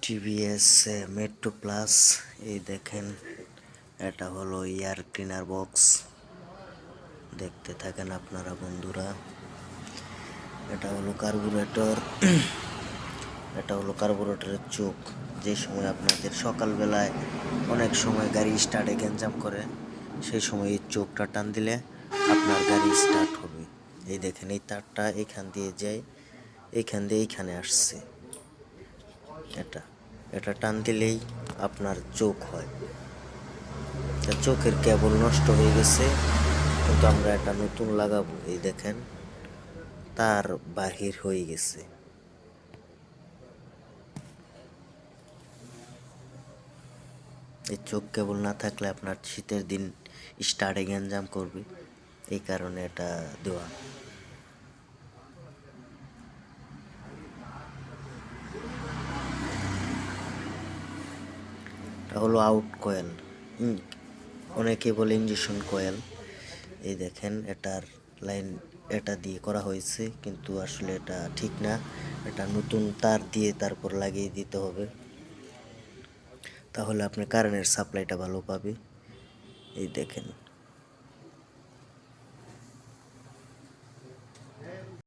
TVS metro plus. এই দেখেন, এটা হলো এয়ার ক্লিনার বক্স। দেখতে থাকেন আপনারা বন্ধুরা। এটা হলো কার্বুরেটর। এটা হলো কার্বুরেটরের চোখ। যে সময় আপনাদের সকালবেলায় অনেক সময় গাড়ি স্টার্টে গ্যাঞ্জাম করে, সেই সময় এই চোখটা টান দিলে আপনার গাড়ি স্টার্ট হবে। এই দেখেন, এই তারটা এখান দিয়ে যায়, এইখান দিয়ে এইখানে আসছে। এটা টান দিলেই আপনার চোখ হয়। চোখের কেবল নষ্ট হয়ে গেছে, কিন্তু আমরা এটা নতুন লাগাবো। এই দেখেন, তার বাহির হয়ে গেছে। এই চোখ কেবল না থাকলে আপনার শীতের দিন স্টার্টে গ্যাঞ্জাম করবে, এই কারণে এটা দেওয়া। এটা হলো আউট কয়েল, অনেকে বলে ইঞ্জেকশন কয়েল। এই দেখেন, এটার লাইন এটা দিয়ে করা হয়েছে, কিন্তু আসলে এটা ঠিক না। এটা নতুন তার দিয়ে তারপর লাগিয়ে দিতে হবে, তাহলে আপনার কারেন্টের সাপ্লাইটা ভালো পাবে। এই দেখেন।